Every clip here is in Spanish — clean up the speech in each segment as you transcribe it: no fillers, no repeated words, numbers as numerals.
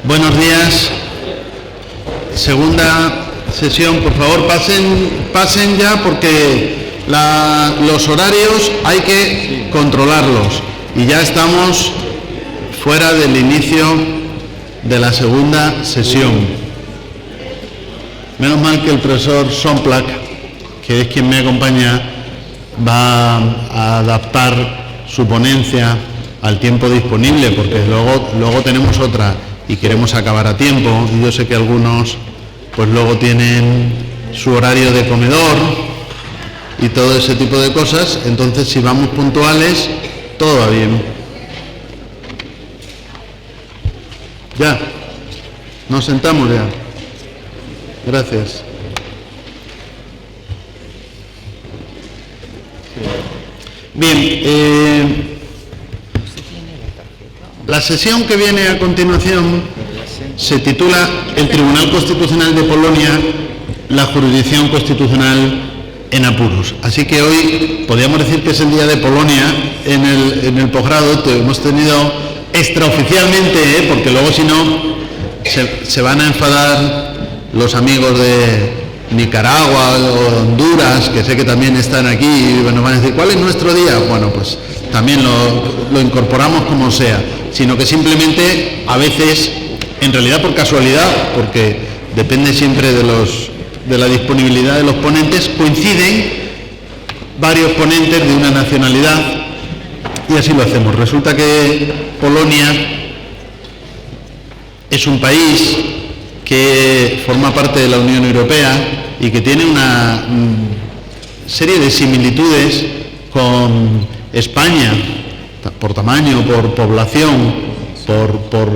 Buenos días. Segunda sesión, por favor, pasen ya porque los horarios hay que controlarlos y ya estamos fuera del inicio de la segunda sesión. Menos mal que el profesor Somplac, que es quien me acompaña, va a adaptar su ponencia al tiempo disponible, porque luego tenemos otra y queremos acabar a tiempo, y yo sé que algunos pues luego tienen su horario de comedor y todo ese tipo de cosas. Entonces, si vamos puntuales, todo va bien. Ya, nos sentamos ya. Gracias. Bien, la sesión que viene a continuación se titula El Tribunal Constitucional de Polonia, la jurisdicción constitucional en apuros. Así que hoy podríamos decir que es el día de Polonia en el posgrado. Hemos tenido extraoficialmente, porque luego si no se van a enfadar los amigos de Nicaragua o Honduras, que sé que también están aquí, y nos van a decir, ¿cuál es nuestro día? Bueno, pues también lo incorporamos como sea, sino que simplemente a veces, en realidad por casualidad, porque depende siempre de la disponibilidad de los ponentes, coinciden varios ponentes de una nacionalidad y así lo hacemos. Resulta que Polonia es un país que forma parte de la Unión Europea y que tiene una serie de similitudes con España, por tamaño, por población, por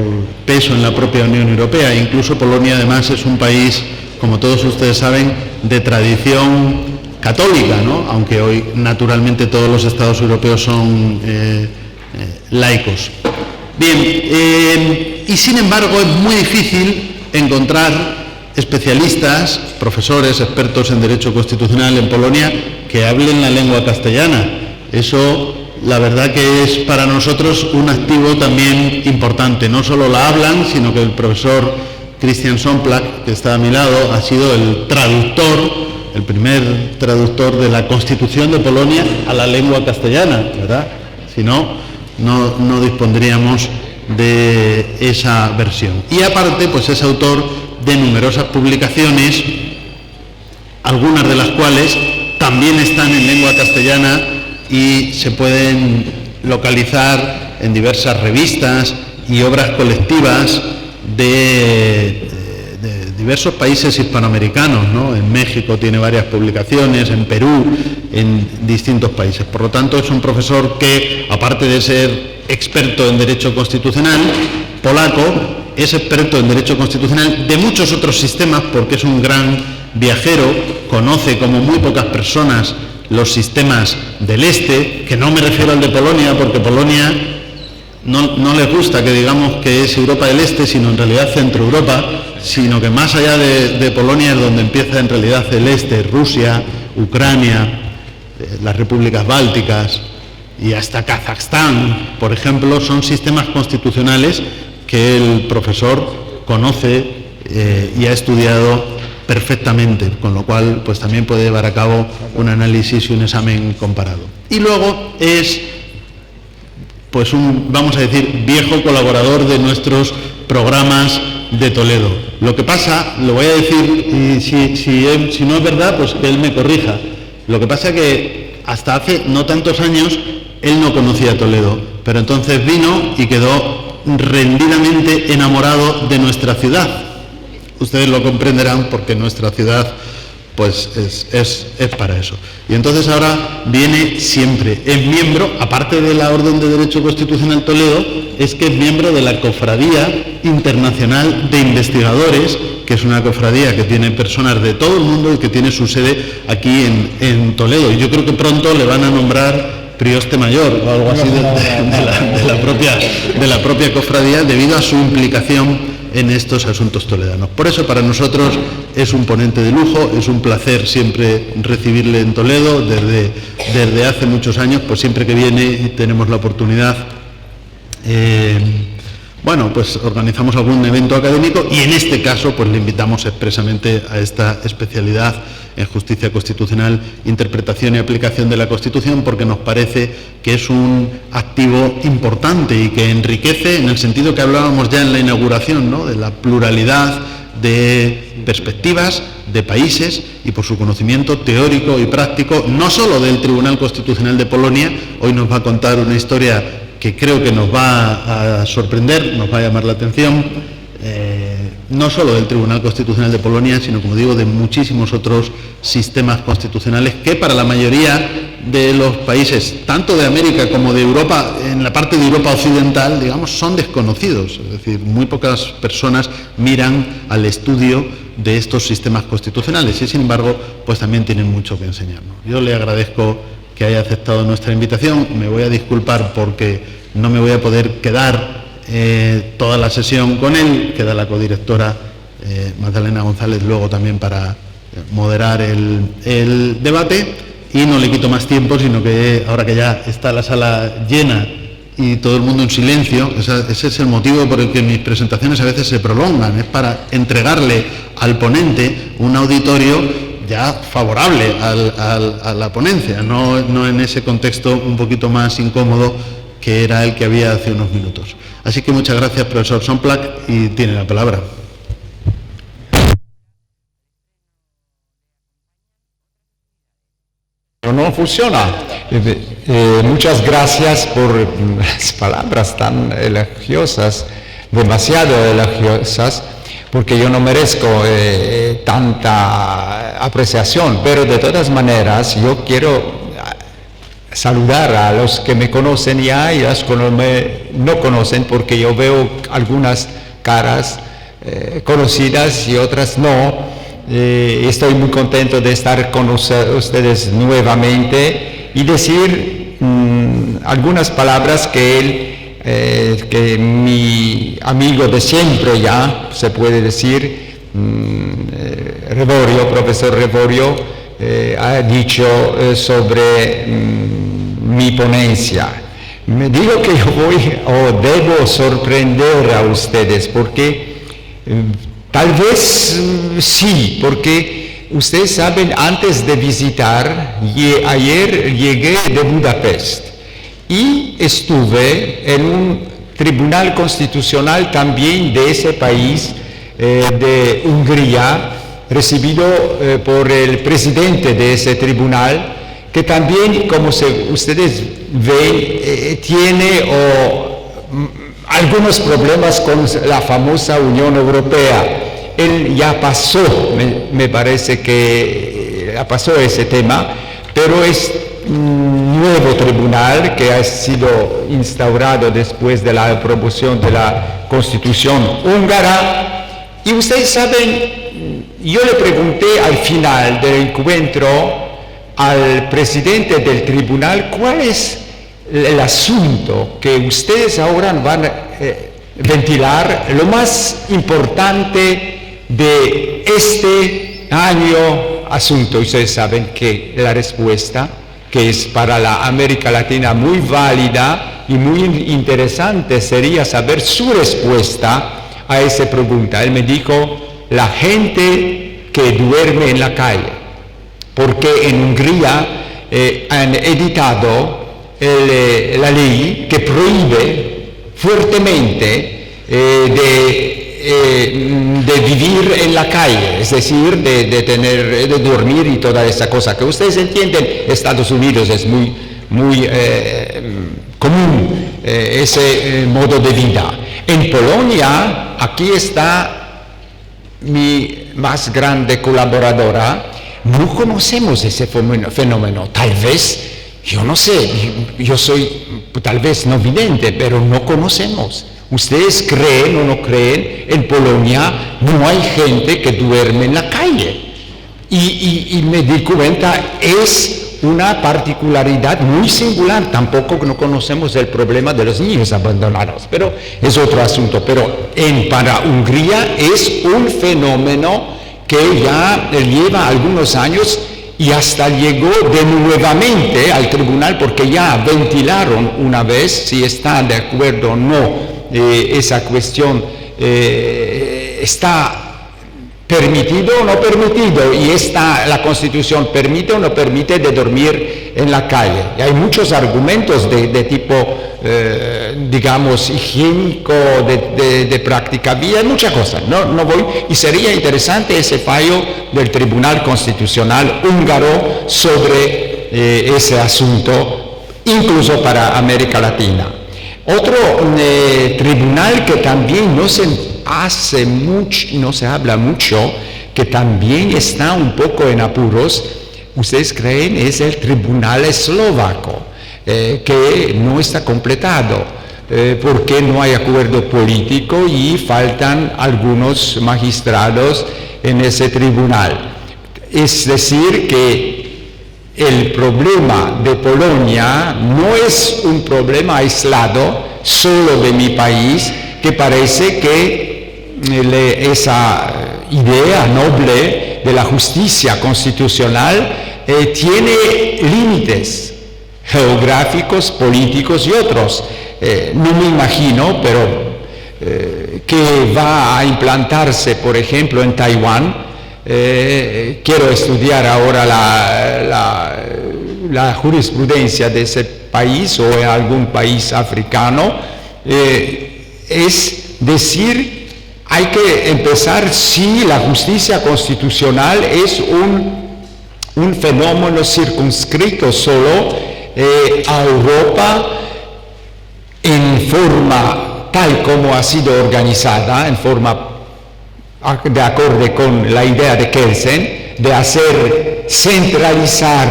peso en la propia Unión Europea. Incluso Polonia además es un país, como todos ustedes saben, de tradición católica, ¿no? Aunque hoy naturalmente todos los estados europeos son laicos. Bien, y sin embargo es muy difícil encontrar especialistas, profesores, expertos en derecho constitucional en Polonia que hablen la lengua castellana. Eso, la verdad que es para nosotros un activo también importante. No solo la hablan, sino que el profesor Christian Somplac, que está a mi lado, ha sido el traductor, el primer traductor de la Constitución de Polonia a la lengua castellana, ¿verdad? Si no, no dispondríamos de esa versión. Y aparte, pues es autor de numerosas publicaciones, algunas de las cuales también están en lengua castellana y se pueden localizar en diversas revistas y obras colectivas de diversos países hispanoamericanos, ¿no? En México tiene varias publicaciones, en Perú, en distintos países. Por lo tanto, es un profesor que, aparte de ser experto en derecho constitucional polaco, es experto en derecho constitucional de muchos otros sistemas, porque es un gran viajero, conoce como muy pocas personas los sistemas del este, que no me refiero al de Polonia, porque Polonia no les gusta que digamos que es Europa del Este, sino en realidad Centro Europa, sino que más allá de Polonia es donde empieza en realidad el este, Rusia, Ucrania, las repúblicas bálticas y hasta Kazajstán, por ejemplo, son sistemas constitucionales que el profesor conoce y ha estudiado perfectamente, con lo cual pues también puede llevar a cabo un análisis y un examen comparado. Y luego es pues vamos a decir, viejo colaborador de nuestros programas de Toledo. Lo que pasa, lo voy a decir, y si no es verdad, pues que él me corrija. Lo que pasa que hasta hace no tantos años él no conocía Toledo, pero entonces vino y quedó rendidamente enamorado de nuestra ciudad. Ustedes lo comprenderán porque nuestra ciudad pues es para eso. Y entonces ahora viene siempre, es miembro, aparte de la Orden de Derecho Constitucional Toledo, es que es miembro de la Cofradía Internacional de Investigadores, que es una cofradía que tiene personas de todo el mundo y que tiene su sede aquí en Toledo. Y yo creo que pronto le van a nombrar prioste mayor o algo así de la propia cofradía, debido a su implicación en estos asuntos toledanos. Por eso para nosotros es un ponente de lujo, es un placer siempre recibirle en Toledo, desde hace muchos años, pues siempre que viene tenemos la oportunidad bueno, pues organizamos algún evento académico y en este caso pues le invitamos expresamente a esta especialidad en justicia constitucional, interpretación y aplicación de la Constitución, porque nos parece que es un activo importante y que enriquece, en el sentido que hablábamos ya en la inauguración, ¿no?, de la pluralidad de perspectivas, de países, y por su conocimiento teórico y práctico, no solo del Tribunal Constitucional de Polonia. Hoy nos va a contar una historia que creo que nos va a sorprender, nos va a llamar la atención, no solo del Tribunal Constitucional de Polonia, sino, como digo, de muchísimos otros sistemas constitucionales que para la mayoría de los países, tanto de América como de Europa, en la parte de Europa occidental, digamos, son desconocidos. Es decir, muy pocas personas miran al estudio de estos sistemas constitucionales y, sin embargo, pues también tienen mucho que enseñarnos. Yo le agradezco que haya aceptado nuestra invitación. Me voy a disculpar porque no me voy a poder quedar toda la sesión con él. Queda la codirectora Magdalena González luego también para moderar el debate, y no le quito más tiempo, sino que ahora que ya está la sala llena y todo el mundo en silencio, ese es el motivo por el que mis presentaciones a veces se prolongan, es para entregarle al ponente un auditorio ya favorable a la ponencia, no en ese contexto un poquito más incómodo que era el que había hace unos minutos. Así que muchas gracias, profesor Somplak, y tiene la palabra. No funciona. Muchas gracias por las palabras tan elogiosas, demasiado elogiosas, porque yo no merezco tanta apreciación, pero de todas maneras yo quiero saludar a los que me conocen ya y a los que no conocen, porque yo veo algunas caras conocidas y otras no. Estoy muy contento de estar con ustedes nuevamente y decir algunas palabras que mi amigo de siempre, ya se puede decir, Revorio, profesor Revorio, ha dicho sobre mi ponencia. Me digo que yo voy o debo sorprender a ustedes porque tal vez sí, porque ustedes saben, antes de visitar, ayer llegué de Budapest y estuve en un tribunal constitucional también de ese país, de Hungría, recibido por el presidente de ese tribunal, que también, como ustedes ven, tiene algunos problemas con la famosa Unión Europea. Él ya pasó, me parece que ya pasó ese tema, pero es un nuevo tribunal que ha sido instaurado después de la aprobación de la Constitución húngara. Y ustedes saben, yo le pregunté al final del encuentro al presidente del tribunal cuál es el asunto que ustedes ahora van a ventilar, lo más importante de este año asunto. Ustedes saben que la respuesta, que es para la América Latina muy válida y muy interesante, sería saber su respuesta a esa pregunta. Él me dijo, la gente que duerme en la calle, porque en Hungría han editado la ley que prohíbe fuertemente de vivir en la calle, es decir, de dormir y toda esa cosa que ustedes entienden. Estados Unidos es muy común ese modo de vida. En Polonia, aquí está mi más grande colaboradora, no conocemos ese fenómeno. Tal vez, yo no sé, yo soy tal vez no vidente, pero no conocemos. ¿Ustedes creen o no creen? En Polonia no hay gente que duerme en la calle. Y me di cuenta, es una particularidad muy singular. Tampoco no conocemos el problema de los niños abandonados, pero es otro asunto. Pero para Hungría es un fenómeno que ya lleva algunos años y hasta llegó de nuevamente al tribunal, porque ya ventilaron una vez si están de acuerdo o no esa cuestión está permitido o no permitido, y la Constitución permite o no permite de dormir en la calle. Y hay muchos argumentos de tipo, digamos, higiénico, de práctica vía, muchas cosas. No voy, y sería interesante ese fallo del Tribunal Constitucional húngaro sobre ese asunto, incluso para América Latina. Otro tribunal que también no se habla mucho, que también está un poco en apuros, ustedes creen, es el Tribunal Eslovaco, que no está completado, porque no hay acuerdo político y faltan algunos magistrados en ese tribunal. Es decir, que el problema de Polonia no es un problema aislado solo de mi país, que parece que esa idea noble de la justicia constitucional tiene límites geográficos, políticos y otros. No me imagino, pero que va a implantarse, por ejemplo, en Taiwán. Quiero estudiar ahora la jurisprudencia de ese país o en algún país africano. Es decir, hay que empezar si la justicia constitucional es un fenómeno circunscrito solo a Europa en forma tal como ha sido organizada, en forma de acuerdo con la idea de Kelsen, de hacer centralizar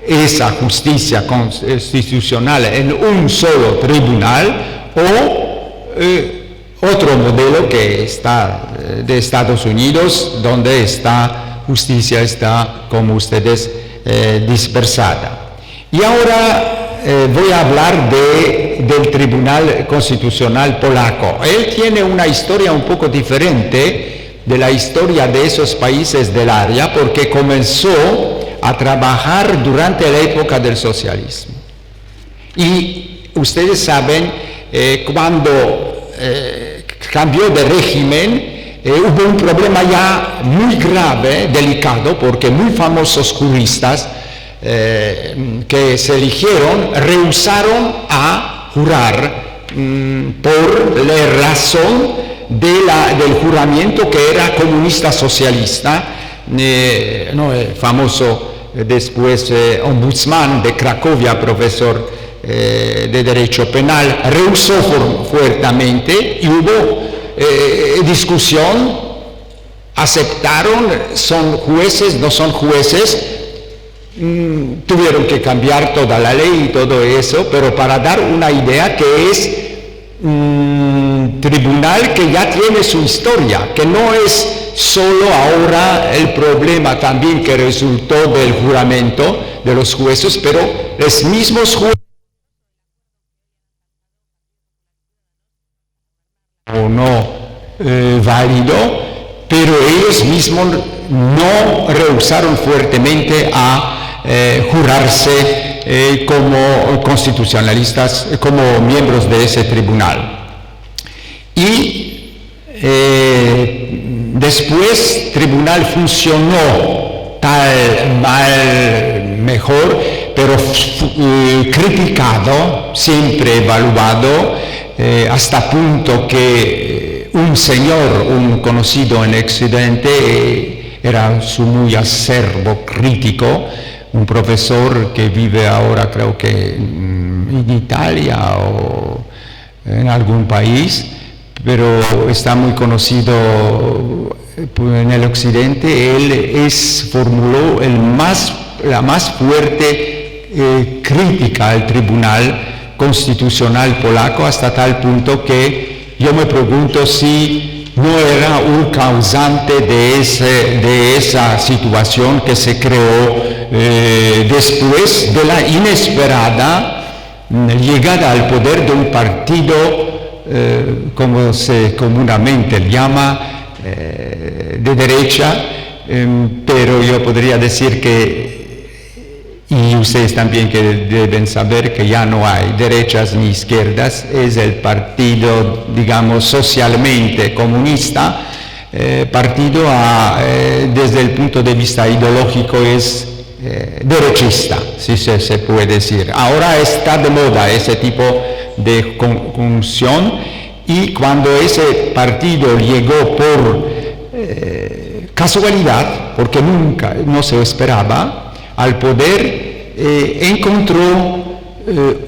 esa justicia constitucional en un solo tribunal, o otro modelo que está de Estados Unidos, donde esta justicia está, como ustedes, dispersada. Y ahora voy a hablar del Tribunal Constitucional polaco. Él tiene una historia un poco diferente de la historia de esos países del área, porque comenzó a trabajar durante la época del socialismo. Y ustedes saben, cuando cambió de régimen, hubo un problema ya muy grave, delicado, porque muy famosos juristas que se eligieron rehusaron a jurar por la razón del juramento, que era comunista socialista. El famoso después ombudsman de Cracovia, profesor de Derecho Penal, rehusó fuertemente, y hubo discusión, aceptaron, son jueces, no son jueces, tuvieron que cambiar toda la ley y todo eso, pero para dar una idea que es un tribunal que ya tiene su historia, que no es solo ahora el problema también que resultó del juramento de los jueces, pero los mismos jueces o no válido, pero ellos mismos no rehusaron fuertemente a jurarse como constitucionalistas, como miembros de ese tribunal. Y después el tribunal funcionó tal mal, mejor, pero criticado, siempre evaluado, hasta punto que un señor, un conocido en Occidente, era su muy acervo crítico, un profesor que vive ahora, creo que en Italia o en algún país, pero está muy conocido en el Occidente. Él formuló la más fuerte crítica al Tribunal Constitucional polaco, hasta tal punto que yo me pregunto si no era un causante de esa situación que se creó después de la inesperada llegada al poder de un partido, como se comúnmente llama, de derecha, pero yo podría decir que y ustedes también que deben saber que ya no hay derechas ni izquierdas, es el partido, digamos, socialmente comunista, partido desde el punto de vista ideológico es derechista, si se puede decir. Ahora está de moda ese tipo de conjunción, y cuando ese partido llegó por casualidad, porque nunca no se esperaba, al poder, encontró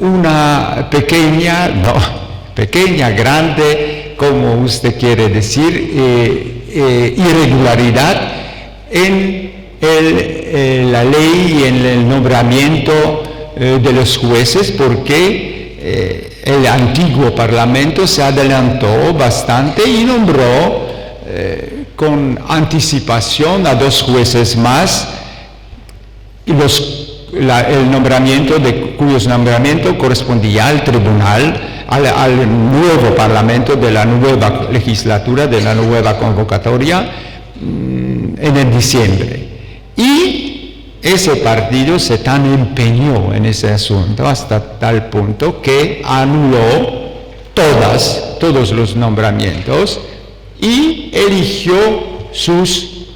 una pequeña, grande, como usted quiere decir, irregularidad en la ley y en el nombramiento de los jueces, porque el antiguo Parlamento se adelantó bastante y nombró con anticipación a 2 jueces más, y cuyos nombramientos correspondía al tribunal, al nuevo Parlamento de la nueva legislatura, de la nueva convocatoria, en el diciembre. Y ese partido se tan empeñó en ese asunto hasta tal punto que anuló todos los nombramientos y eligió sus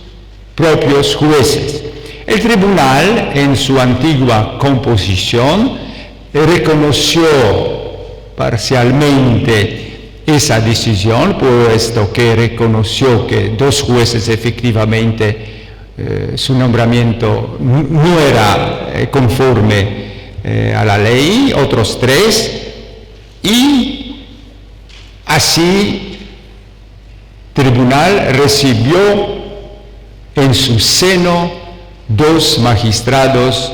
propios jueces. El tribunal, en su antigua composición, reconoció parcialmente esa decisión, puesto que reconoció que 2 jueces efectivamente su nombramiento no era conforme a la ley, otros 3, y así el tribunal recibió en su seno 2 magistrados,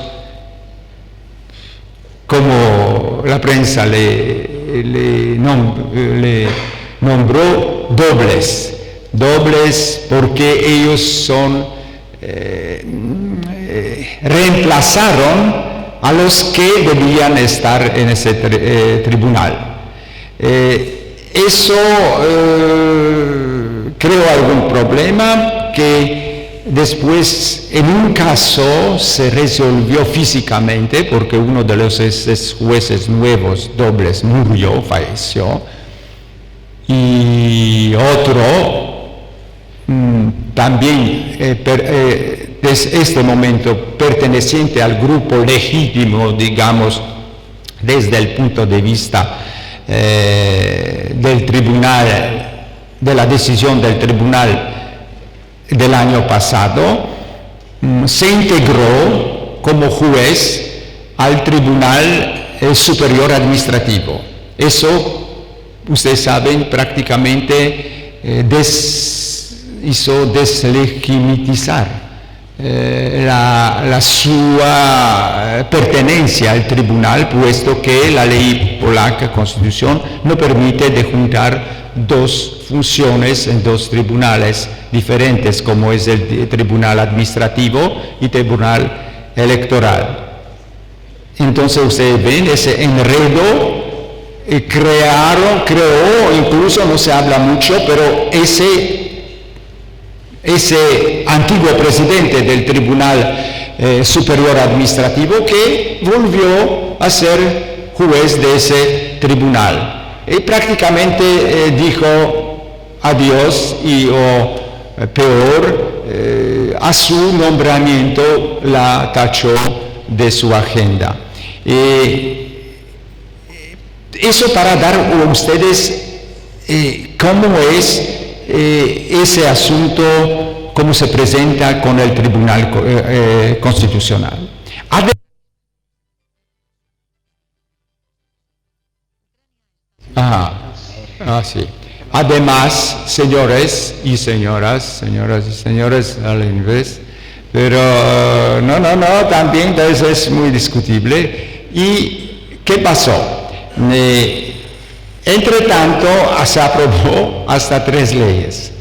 como la prensa le nombró dobles porque ellos reemplazaron a los que debían estar en ese tribunal. Eso creó algún problema que después, en un caso, se resolvió físicamente porque uno de los jueces nuevos dobles murió, falleció, y otro también desde este momento perteneciente al grupo legítimo, digamos, desde el punto de vista del tribunal, de la decisión del tribunal del año pasado, se integró como juez al Tribunal Superior Administrativo. Eso, ustedes saben, prácticamente hizo deslegitimizar la sua pertenencia al tribunal, puesto que la ley polaca, Constitución, no permite de juntar 2 funciones en 2 tribunales diferentes, como es el tribunal administrativo y tribunal electoral. Entonces ustedes ven ese enredo, creó, incluso no se habla mucho, pero ese antiguo presidente del Tribunal Superior Administrativo, que volvió a ser juez de ese tribunal. Y prácticamente dijo adiós o peor, a su nombramiento la tachó de su agenda. Eso para dar a ustedes cómo es ese asunto, cómo se presenta con el Tribunal Constitucional. Sí. Además, señores y señoras al invés, pero también eso es muy discutible. ¿Y qué pasó? Entre tanto, se aprobó hasta 3 leyes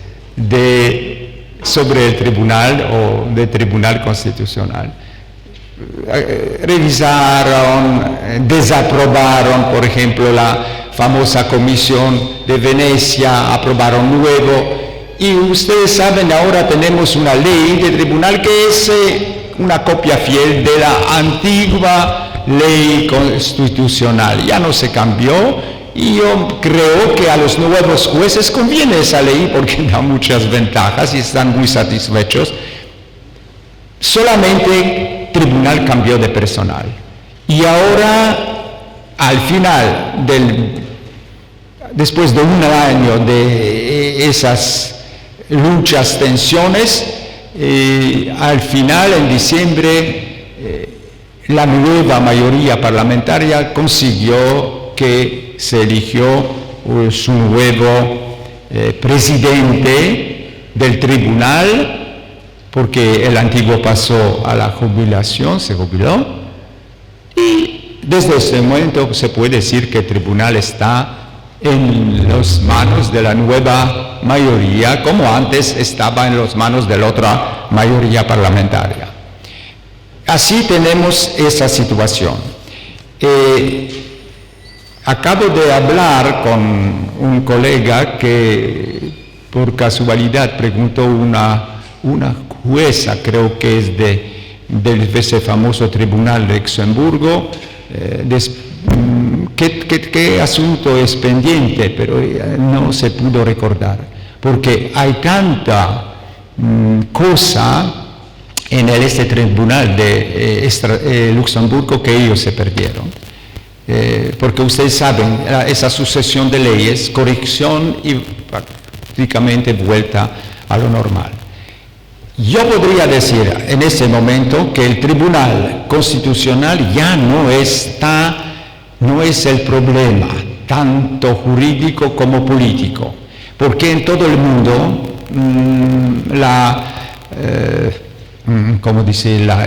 sobre el tribunal o de Tribunal Constitucional. Revisaron, desaprobaron, por ejemplo, la famosa Comisión de Venecia, aprobaron nuevo, y ustedes saben, ahora tenemos una ley de tribunal que es una copia fiel de la antigua ley constitucional. Ya no se cambió. Y yo creo que a los nuevos jueces conviene esa ley porque da muchas ventajas y están muy satisfechos. Solamente tribunal cambió de personal. Y ahora, al final, después de un año de esas luchas, tensiones, al final, en diciembre, la nueva mayoría parlamentaria consiguió que se eligió su nuevo presidente del tribunal, porque el antiguo pasó a la jubilación, se jubiló, y desde ese momento se puede decir que el tribunal está en las manos de la nueva mayoría, como antes estaba en las manos de la otra mayoría parlamentaria. Así tenemos esa situación. Acabo de hablar con un colega que por casualidad preguntó una jueza, creo que es del ese famoso tribunal de Luxemburgo, ¿qué asunto es pendiente? Pero no se pudo recordar, porque hay tanta cosa en este tribunal de Luxemburgo que ellos se perdieron. Porque ustedes saben, esa sucesión de leyes, corrección y prácticamente vuelta a lo normal. Yo podría decir en ese momento que el Tribunal Constitucional ya no es el problema, tanto jurídico como político, porque en todo el mundo la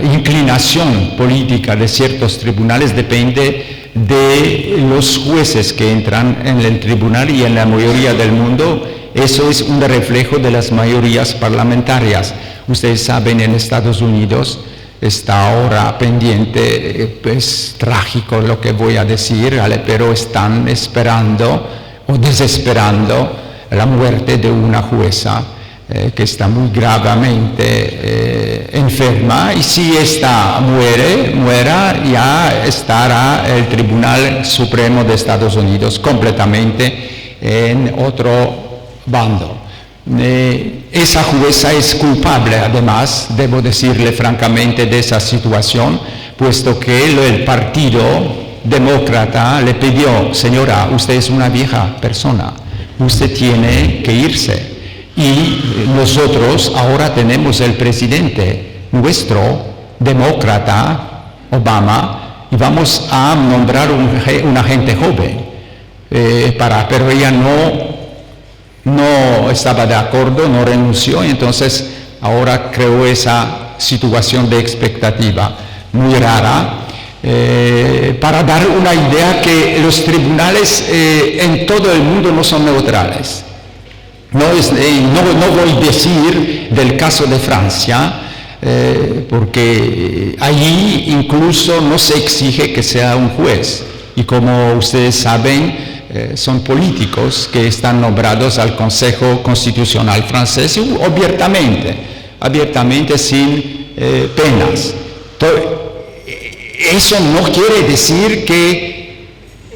inclinación política de ciertos tribunales depende de los jueces que entran en el tribunal, y en la mayoría del mundo eso es un reflejo de las mayorías parlamentarias. Ustedes saben, en Estados Unidos está ahora pendiente, es trágico lo que voy a decir, pero están esperando o desesperando la muerte de una jueza que está muy gravemente enferma, y si esta muera, ya estará el Tribunal Supremo de Estados Unidos completamente en otro bando. Esa jueza es culpable, además, debo decirle francamente, de esa situación, puesto que el Partido Demócrata le pidió: señora, usted es una vieja persona, usted tiene que irse. Y nosotros ahora tenemos el presidente nuestro, demócrata, Obama, y vamos a nombrar una gente joven, pero ella no estaba de acuerdo, no renunció, y entonces ahora creó esa situación de expectativa muy rara, para dar una idea que los tribunales en todo el mundo no son neutrales. No voy a decir del caso de Francia, porque allí incluso no se exige que sea un juez, y como ustedes saben, son políticos que están nombrados al Consejo Constitucional francés abiertamente sin penas. Eso no quiere decir que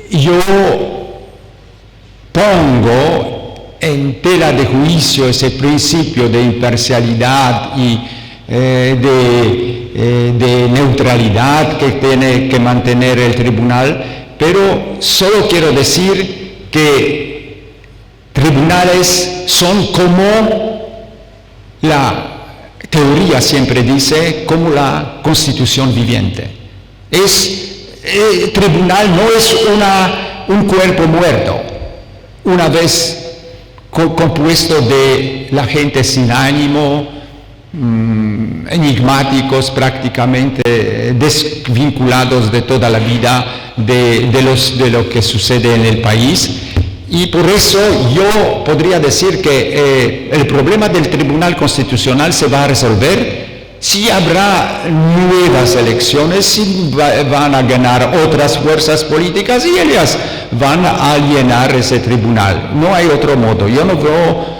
yo pongo en tela de juicio ese principio de imparcialidad y de neutralidad que tiene que mantener el tribunal, pero solo quiero decir que tribunales son como la teoría siempre dice, como la Constitución viviente. Tribunal no es un cuerpo muerto, una vez compuesto de la gente sin ánimo, enigmáticos prácticamente, desvinculados de toda la vida de lo que sucede en el país. Y por eso yo podría decir que el problema del Tribunal Constitucional se va a resolver si habrá nuevas elecciones, si van a ganar otras fuerzas políticas y ellas van a llenar ese tribunal. No hay otro modo. Yo no veo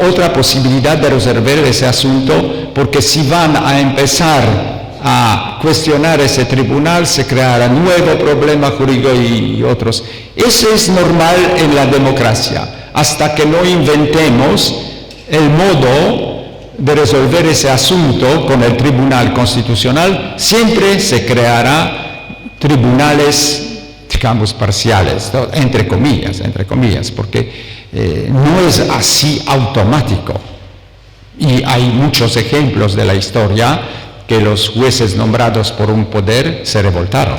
otra posibilidad de resolver ese asunto, porque si van a empezar a cuestionar ese tribunal, se creará nuevo problema jurídico y otros. Eso es normal en la democracia, hasta que no inventemos el modo de resolver ese asunto con el Tribunal Constitucional. Siempre se creará tribunales, digamos, parciales, ¿no? entre comillas, porque no es así automático. Y hay muchos ejemplos de la historia que los jueces nombrados por un poder se revoltaron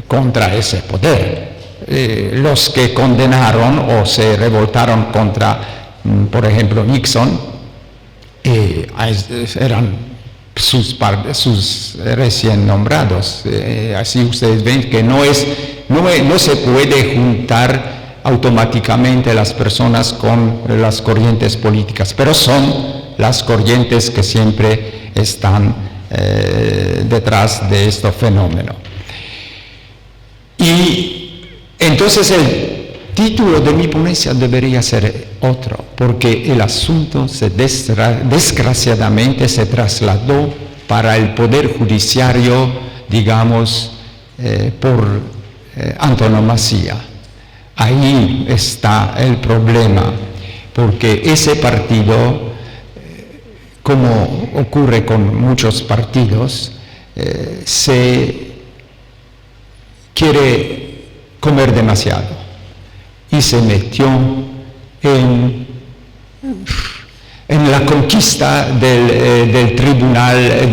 contra ese poder. Los que condenaron o se revoltaron contra, por ejemplo, Nixon, eran sus recién nombrados. Así ustedes ven que no se puede juntar automáticamente las personas con las corrientes políticas, pero son las corrientes que siempre están detrás de este fenómeno. Y entonces el título de mi ponencia debería ser otro, porque el asunto desgraciadamente se trasladó para el Poder Judiciario, digamos, por antonomasia. Ahí está el problema, porque ese partido, como ocurre con muchos partidos, se quiere comer demasiado y se metió en la conquista del tribunal,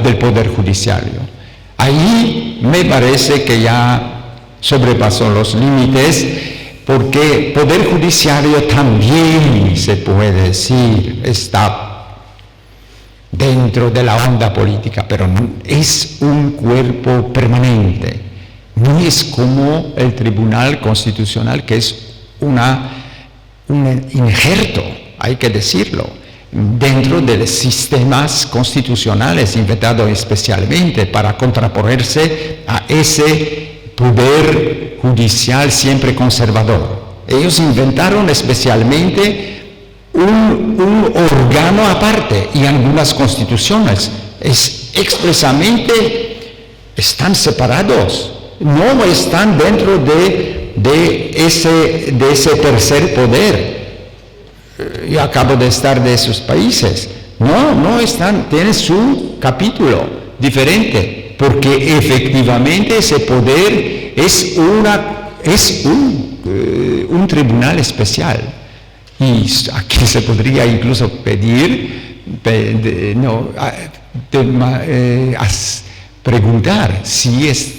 del Poder Judiciario. Ahí me parece que ya sobrepasó los límites, porque Poder Judiciario también se puede decir está dentro de la onda política, pero no es un cuerpo permanente, no es como el Tribunal Constitucional, que es un injerto, hay que decirlo, dentro de los sistemas constitucionales inventados especialmente para contraponerse a ese poder judicial siempre conservador. Ellos inventaron especialmente un órgano aparte, y algunas constituciones expresamente están separados, no están dentro de ese tercer poder. Yo acabo de estar de esos países, no están, tienen su capítulo diferente, porque efectivamente ese poder es un tribunal especial. Y aquí se podría incluso preguntar si es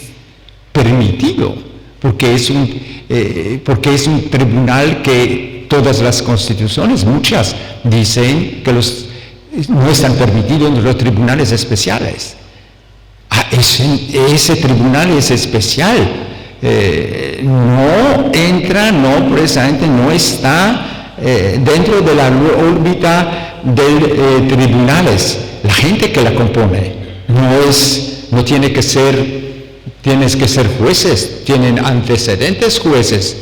permitido, porque es un tribunal que todas las constituciones, muchas, dicen que no están permitidos en los tribunales especiales. Ese tribunal es especial, no entra, precisamente no está dentro de la órbita de tribunales. La gente que la compone no tiene que ser, tienes que ser jueces, tienen antecedentes jueces,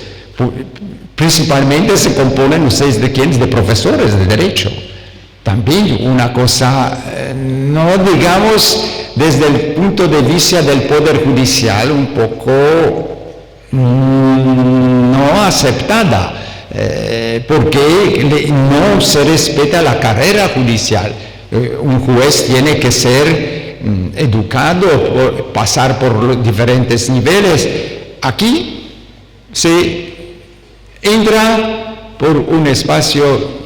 principalmente se componen, ustedes de quiénes, de profesores de derecho. También una cosa, no digamos desde el punto de vista del Poder Judicial, un poco no aceptada, porque no se respeta la carrera judicial. Un juez tiene que ser educado, pasar por los diferentes niveles. Aquí se entra por un espacio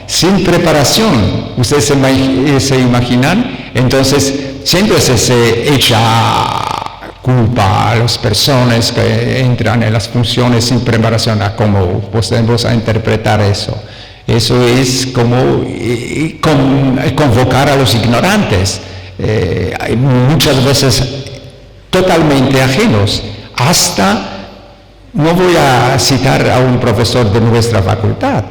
sin preparación. Ustedes se imaginan, entonces siempre se echa culpa a las personas que entran en las funciones sin preparación. ¿Cómo podemos interpretar eso? Eso es como convocar a los ignorantes, muchas veces totalmente ajenos, hasta, no voy a citar a un profesor de nuestra facultad,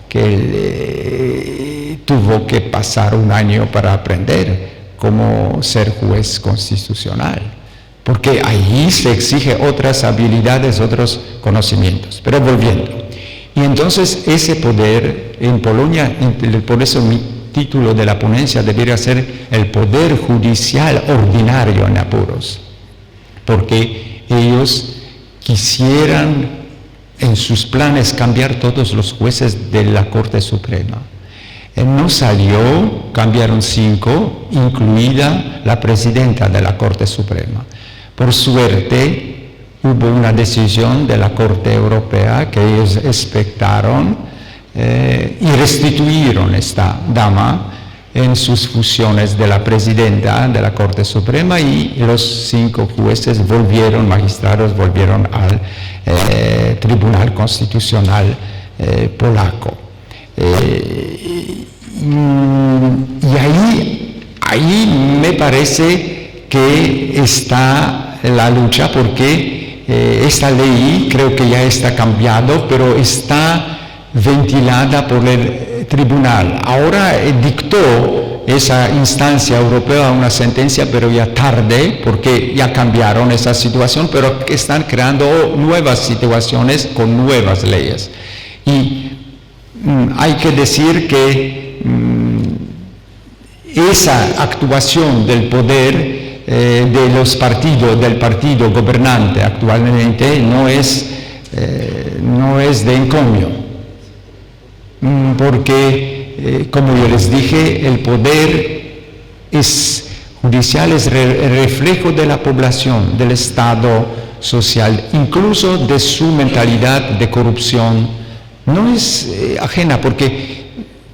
que tuvo que pasar un año para aprender cómo ser juez constitucional. porque ahí se exige otras habilidades, otros conocimientos. Pero volviendo. Y entonces ese poder en Polonia, por eso mi título de la ponencia debería ser el poder judicial ordinario en apuros, porque ellos quisieran en sus planes cambiar todos los jueces de la Corte Suprema. No salió, cambiaron 5, incluida la presidenta de la Corte Suprema. Por suerte, hubo una decisión de la Corte Europea que ellos expectaron y restituyeron esta dama en sus funciones de la presidenta de la Corte Suprema, y los 5 jueces volvieron, magistrados, volvieron al Tribunal Constitucional polaco. Y ahí me parece que está la lucha, porque esta ley creo que ya está cambiado, pero está ventilada por el tribunal. Ahora dictó esa instancia europea una sentencia, pero ya tarde, porque ya cambiaron esa situación, pero están creando nuevas situaciones con nuevas leyes. Y hay que decir que esa actuación del poder de los partidos, del partido gobernante actualmente, no es de encomio, porque como yo les dije, el poder judicial es el reflejo de la población, del estado social, incluso de su mentalidad de corrupción. No es ajena, porque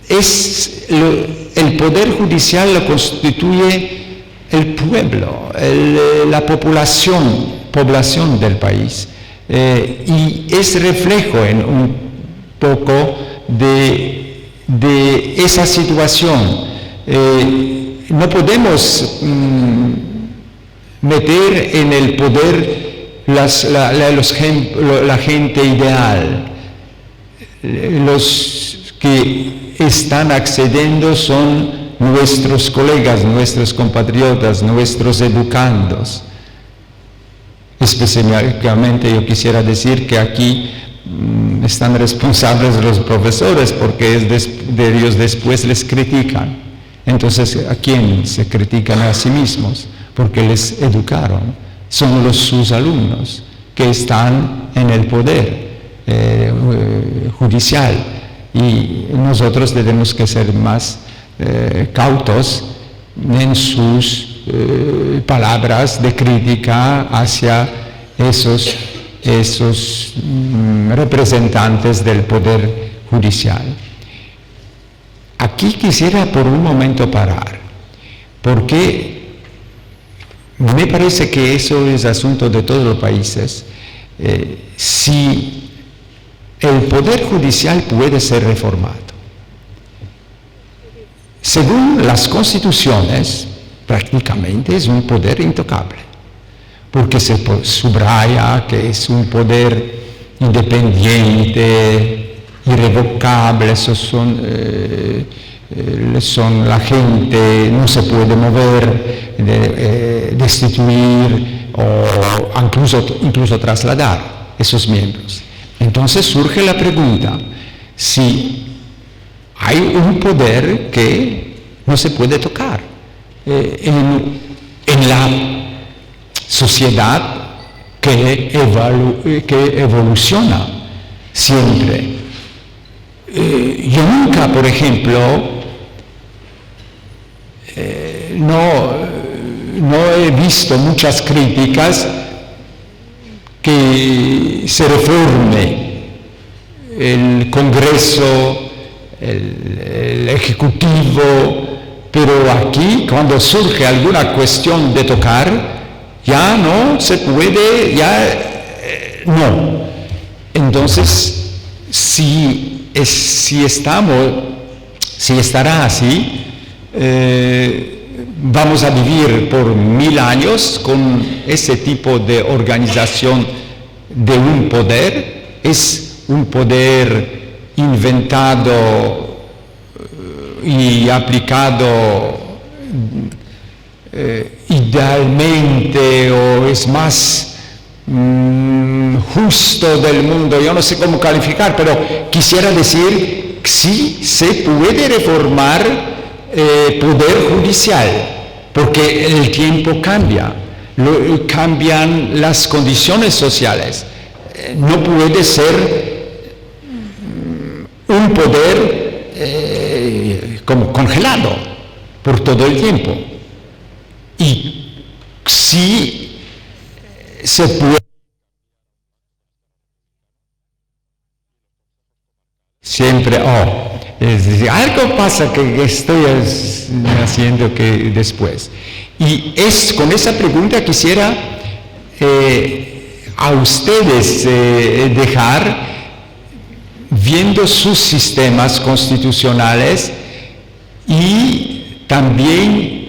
el poder judicial lo constituye el pueblo, la población del país, y es reflejo en un poco de esa situación. No podemos meter en el poder la gente ideal. Los que están accediendo son nuestros colegas, nuestros compatriotas, nuestros educandos. Específicamente yo quisiera decir que aquí están responsables los profesores, porque de ellos después les critican. Entonces, ¿a quién se critican? A sí mismos, porque les educaron. Son sus alumnos que están en el poder judicial, y nosotros tenemos que ser más cautos en sus palabras de crítica hacia esos representantes del poder judicial. Aquí quisiera por un momento parar, porque me parece que eso es asunto de todos los países. Si el poder judicial puede ser reformado. Según las constituciones, prácticamente es un poder intocable, porque se subraya que es un poder independiente, irrevocable, son la gente, no se puede mover, destituir o incluso trasladar esos miembros. Entonces surge la pregunta, si hay un poder que no se puede tocar en la sociedad que evoluciona siempre. Yo nunca, por ejemplo, no he visto muchas críticas que se reforme el Congreso, el Ejecutivo, pero aquí cuando surge alguna cuestión de tocar, ya no se puede, no. Entonces, si estará así, vamos a vivir por 1000 años con ese tipo de organización de un poder. Es un poder inventado y aplicado idealmente o es más justo del mundo, yo no sé cómo calificar, pero quisiera decir que sí se puede reformar poder judicial, porque el tiempo cambia, cambian las condiciones sociales. No puede ser un poder como congelado por todo el tiempo. Y sí se puede siempre, algo pasa que estoy haciendo que después. Y con esa pregunta quisiera a ustedes dejar, viendo sus sistemas constitucionales y también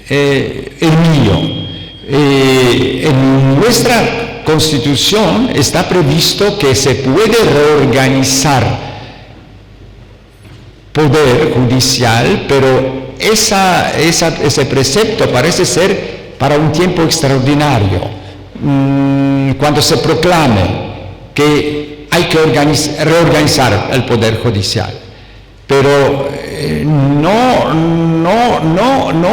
el mío. En nuestra Constitución está previsto que se puede reorganizar poder judicial, pero ese precepto parece ser para un tiempo extraordinario. Cuando se proclame que hay que reorganizar el poder judicial, pero no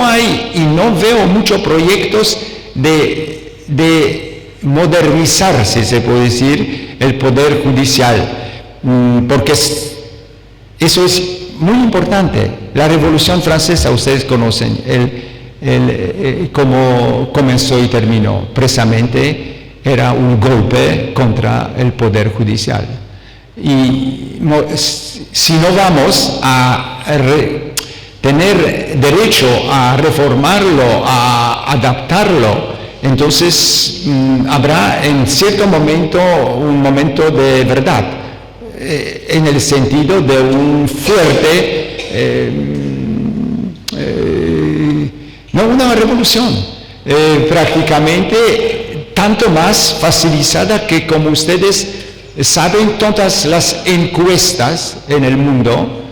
hay y no veo muchos proyectos de modernizar, si se puede decir, el poder judicial, porque eso es muy importante. La Revolución Francesa, ustedes conocen cómo comenzó y terminó. Precisamente era un golpe contra el poder judicial. Y si no vamos a tener derecho a reformarlo, a adaptarlo, entonces habrá en cierto momento un momento de verdad, en el sentido de un fuerte, no una revolución, prácticamente tanto más facilitada que, como ustedes saben, todas las encuestas en el mundo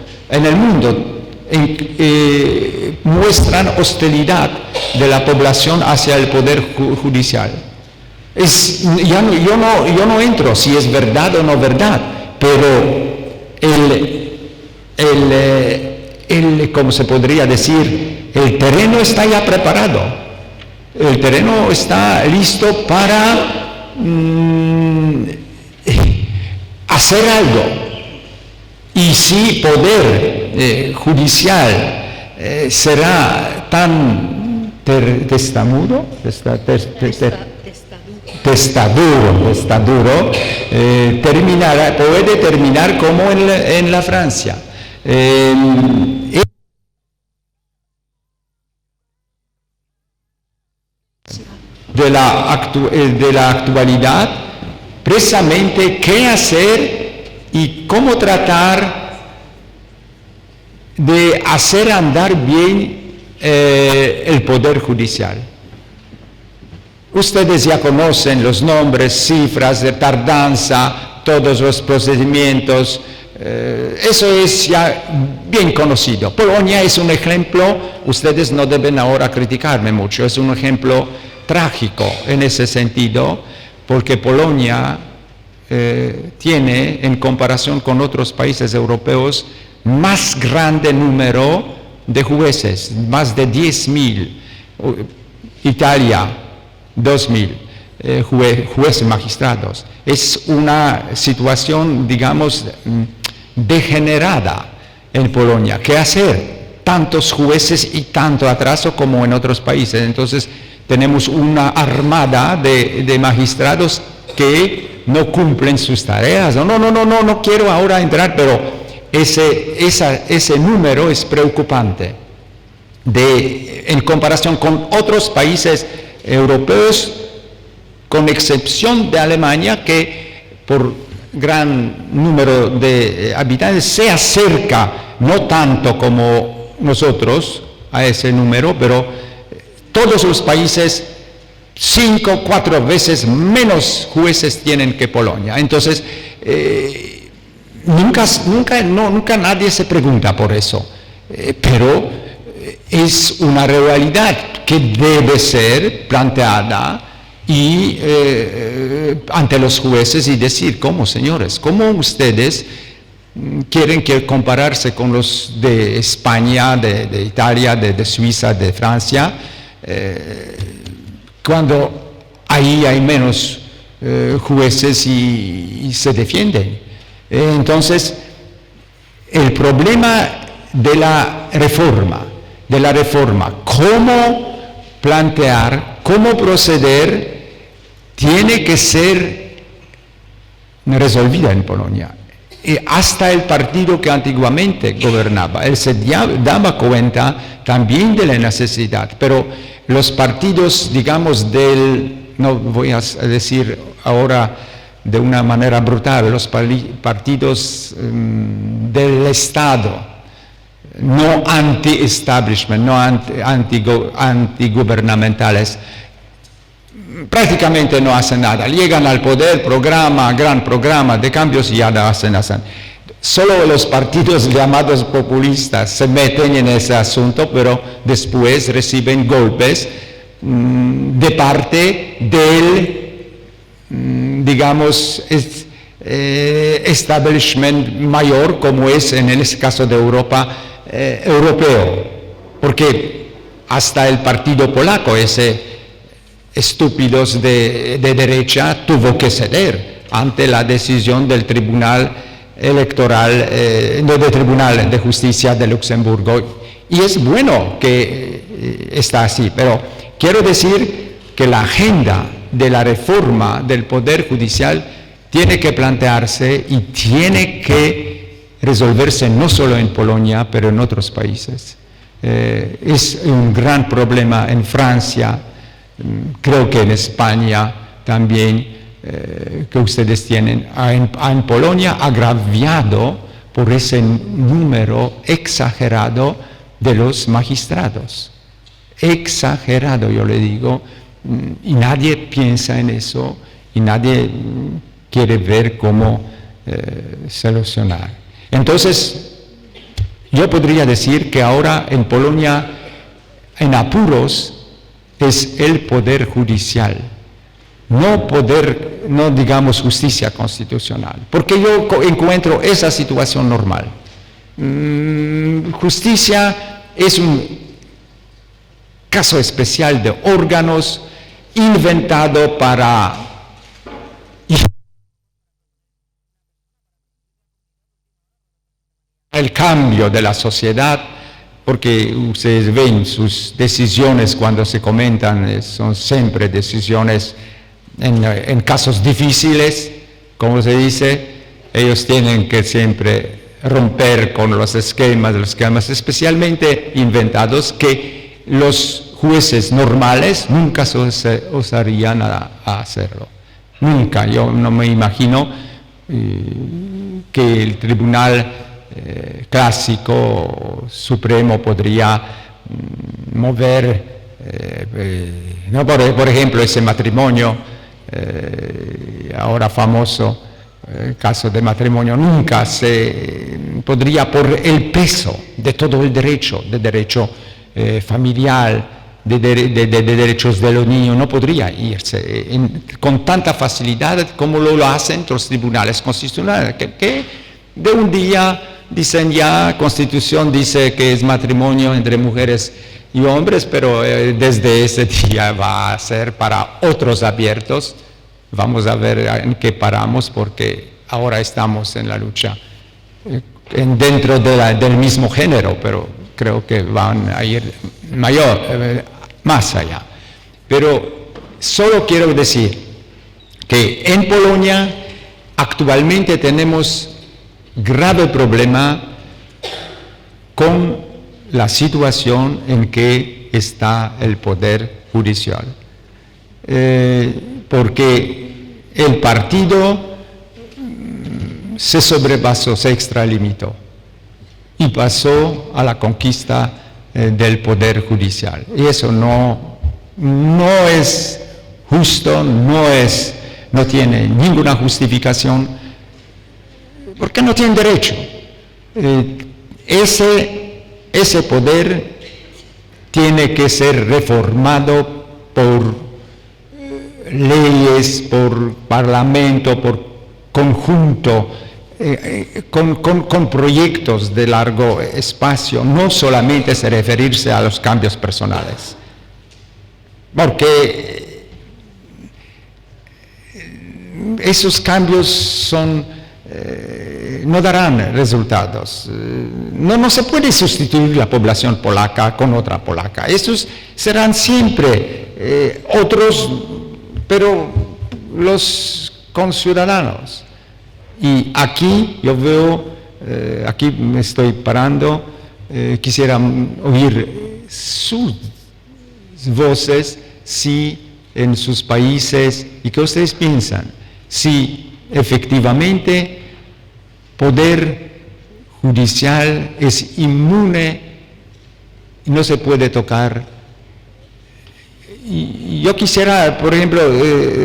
muestran hostilidad de la población hacia el poder judicial. Yo no entro si es verdad o no verdad, pero ¿cómo se podría decir? El terreno está ya preparado. El terreno está listo para hacer algo. Y si poder judicial será tan testaduro, puede terminar como en la Francia. De la actualidad, precisamente qué hacer y cómo tratar de hacer andar bien el poder judicial. Ustedes ya conocen los nombres, cifras de tardanza, todos los procedimientos, eso es ya bien conocido. Polonia es un ejemplo, ustedes no deben ahora criticarme mucho, es un ejemplo trágico en ese sentido, porque Polonia tiene, en comparación con otros países europeos, más grande número de jueces, más de 10.000. Italia, 2.000 jueces magistrados. Es una situación, digamos, degenerada en Polonia. ¿Qué hacer? Tantos jueces y tanto atraso como en otros países. Entonces, tenemos una armada de magistrados que no cumplen sus tareas. No quiero ahora entrar, pero ese número es preocupante. En comparación con otros países europeos, con excepción de Alemania, que por gran número de habitantes se acerca, no tanto como nosotros a ese número, pero todos los países 5, 4 veces menos jueces tienen que Polonia. Entonces, nunca nadie se pregunta por eso, pero es una realidad que debe ser planteada y ante los jueces y decir, ¿cómo, señores? ¿Cómo ustedes quieren compararse con los de España, de Italia, de Suiza, de Francia, cuando ahí hay menos jueces y se defienden? Entonces, el problema de la reforma, cómo plantear, cómo proceder, tiene que ser resolvida en Polonia. Y hasta el partido que antiguamente gobernaba, él se daba cuenta también de la necesidad, pero los partidos, digamos, no voy a decir ahora de una manera brutal, los partidos del Estado, no anti-establishment, no antigubernamentales, prácticamente no hacen nada. Llegan al poder, gran programa de cambios y ya no hacen. Solo los partidos llamados populistas se meten en ese asunto, pero después reciben golpes de parte del, digamos, establishment mayor, como es en el caso de Europa, europeo. Porque hasta el partido polaco, ese estúpidos de derecha, tuvo que ceder ante la decisión del Tribunal Electoral, del Tribunal de Justicia de Luxemburgo. Y es bueno que está así, pero quiero decir que la agenda de la reforma del Poder Judicial tiene que plantearse y tiene que resolverse no solo en Polonia, pero en otros países. Es un gran problema en Francia, creo que en España también, que ustedes tienen, en Polonia agraviado por ese número exagerado de los magistrados. Exagerado, yo le digo, y nadie piensa en eso, y nadie quiere ver cómo solucionar. Entonces, yo podría decir que ahora en Polonia, en apuros, es el poder judicial, no digamos justicia constitucional, porque yo encuentro esa situación normal. Justicia es un caso especial de órganos inventado para el cambio de la sociedad, porque ustedes ven sus decisiones cuando se comentan, son siempre decisiones en casos difíciles, como se dice, ellos tienen que siempre romper con los esquemas especialmente inventados que los jueces normales nunca osarían a hacerlo. Nunca, yo no me imagino que el tribunal clásico supremo podría mover, por ejemplo, ese matrimonio ahora famoso, caso de matrimonio, nunca se podría, por el peso de todo el derecho, de derecho familiar, de derechos de los niños, no podría irse con tanta facilidad como lo hacen los tribunales constitucionales, que de un día dicen ya, Constitución dice que es matrimonio entre mujeres y hombres, pero desde ese día va a ser para otros abiertos. Vamos a ver en qué paramos, porque ahora estamos en la lucha dentro del mismo género, pero creo que van a ir más allá. Pero solo quiero decir que en Polonia actualmente tenemos grave problema con la situación en que está el Poder Judicial. Porque el partido se sobrepasó, se extralimitó y pasó a la conquista del Poder Judicial. Y eso no es justo, no tiene ninguna justificación, porque no tienen derecho. Ese poder tiene que ser reformado por leyes, por parlamento, por conjunto, con proyectos de largo espacio, no solamente se referirse a los cambios personales. Porque esos cambios no darán resultados. No se puede sustituir la población polaca con otra polaca. Esos serán siempre otros, pero los conciudadanos. Y aquí yo veo, aquí me estoy parando, quisiera oír sus voces, si en sus países, y qué ustedes piensan, si efectivamente poder judicial es inmune y no se puede tocar. Y yo quisiera, por ejemplo,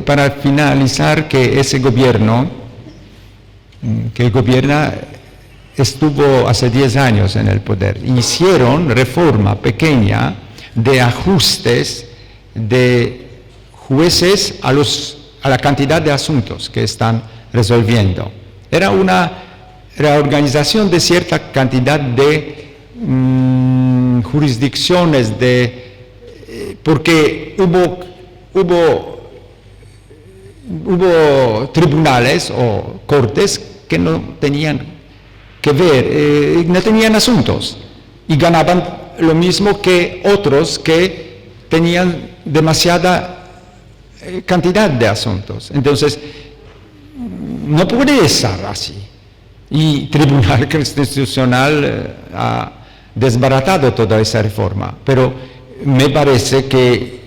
para finalizar, que ese gobierno que gobierna estuvo hace 10 años en el poder, hicieron reforma pequeña de ajustes de jueces a la cantidad de asuntos que están resolviendo. Era una reorganización de cierta cantidad de jurisdicciones, porque hubo tribunales o cortes que no tenían que ver, no tenían asuntos y ganaban lo mismo que otros que tenían demasiada cantidad de asuntos. Entonces, no puede ser así. Y el Tribunal Constitucional ha desbaratado toda esa reforma, pero me parece que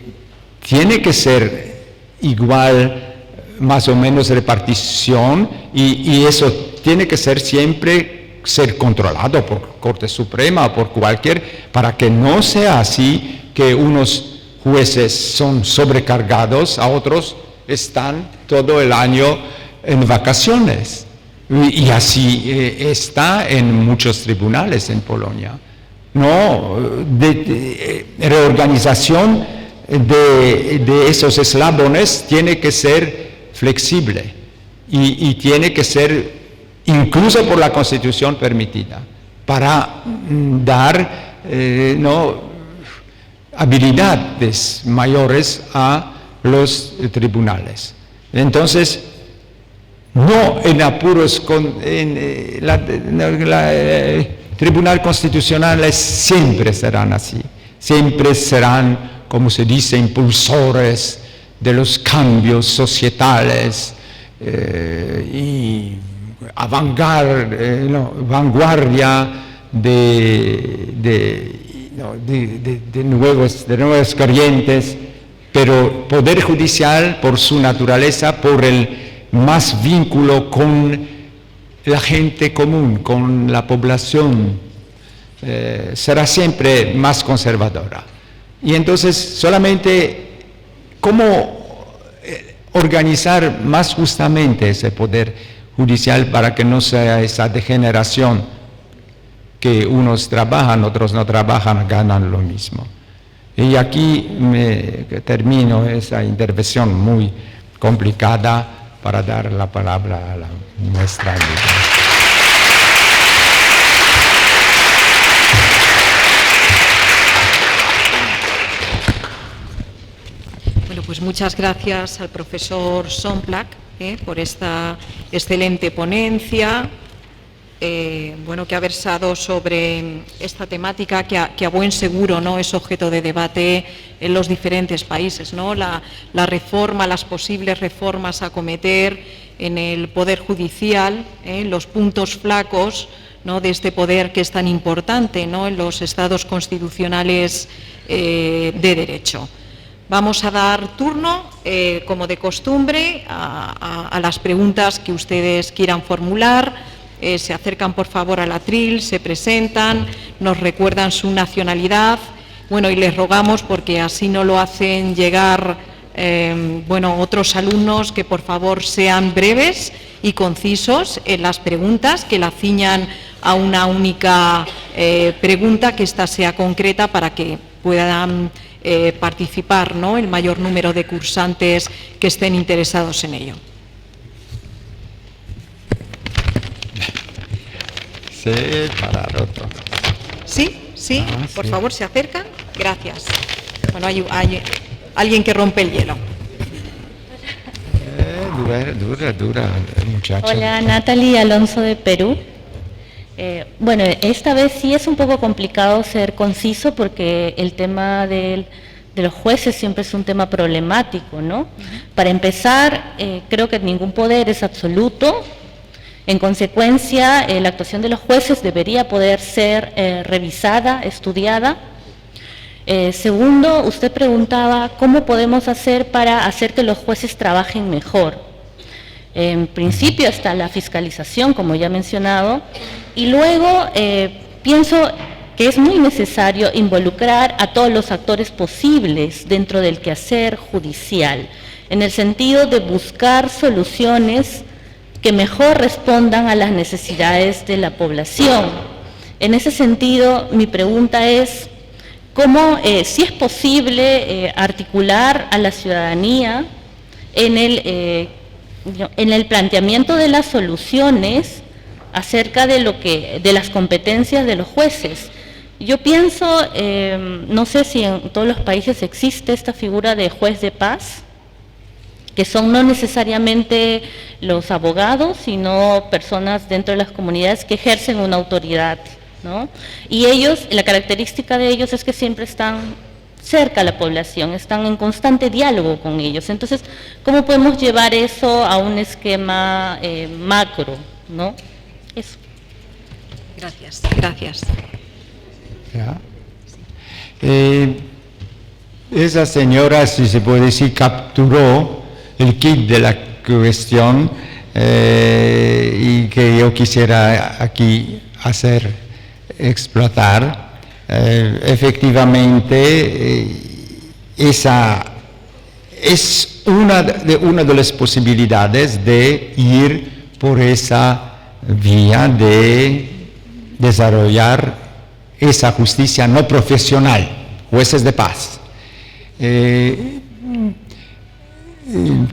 tiene que ser igual, más o menos repartición, y eso tiene que ser siempre controlado por Corte Suprema o por cualquier, para que no sea así que unos jueces son sobrecargados, a otros están todo el año en vacaciones. Y así está en muchos tribunales en Polonia. No, reorganización de esos eslabones tiene que ser flexible y tiene que ser incluso por la Constitución permitida para dar habilidades mayores a los tribunales. Entonces, no en apuros Tribunal Constitucional siempre serán así, siempre serán, como se dice, impulsores de los cambios societales y vanguardia de nuevas corrientes, pero Poder Judicial, por su naturaleza, por el más vínculo con la gente común, con la población, será siempre más conservadora. Y entonces solamente cómo organizar más justamente ese poder judicial para que no sea esa degeneración que unos trabajan, otros no trabajan, ganan lo mismo. Y aquí termino esa intervención muy complicada para dar la palabra a la nuestra amiga. Bueno, pues muchas gracias al profesor Somplak por esta excelente ponencia, que ha versado sobre esta temática que a buen seguro no es objeto de debate en los diferentes países, ¿no? La reforma, las posibles reformas a cometer en el Poder Judicial, los puntos flacos, ¿no?, de este poder que es tan importante, ¿no?, en los estados constitucionales de derecho. Vamos a dar turno, como de costumbre, a las preguntas que ustedes quieran formular. Se acercan, por favor, al atril, se presentan, nos recuerdan su nacionalidad. Bueno, y les rogamos, porque así no lo hacen llegar otros alumnos, que por favor sean breves y concisos en las preguntas, que la ciñan a una única pregunta, que ésta sea concreta para que puedan participar, ¿no?, el mayor número de cursantes que estén interesados en ello. Sí, para otro. Sí, sí, por sí. favor, se acercan. Gracias. Bueno, hay alguien que rompe el hielo. Dura, muchacha. Hola, Natalie Alonso de Perú. Bueno, esta vez sí es un poco complicado ser conciso porque el tema de los jueces siempre es un tema problemático, ¿no? Para empezar, creo que ningún poder es absoluto. En consecuencia, la actuación de los jueces debería poder ser revisada, estudiada. Segundo, usted preguntaba cómo podemos hacer para hacer que los jueces trabajen mejor. En principio está la fiscalización, como ya he mencionado, y luego pienso que es muy necesario involucrar a todos los actores posibles dentro del quehacer judicial, en el sentido de buscar soluciones que mejor respondan a las necesidades de la población. En ese sentido, mi pregunta es, ¿cómo, si es posible, articular a la ciudadanía en el planteamiento de las soluciones acerca de las competencias de los jueces? Yo pienso, no sé si en todos los países existe esta figura de juez de paz, que son no necesariamente los abogados, sino personas dentro de las comunidades que ejercen una autoridad, ¿no? Y ellos, la característica de ellos es que siempre están cerca a la población, están en constante diálogo con ellos. Entonces, ¿cómo podemos llevar eso a un esquema macro, ¿no? Eso. Gracias, gracias. ¿Ya? Esa señora, si se puede decir, capturó el kit de la cuestión y que yo quisiera aquí explotar. Efectivamente, esa es una de las posibilidades de ir por esa vía de desarrollar esa justicia no profesional, jueces de paz.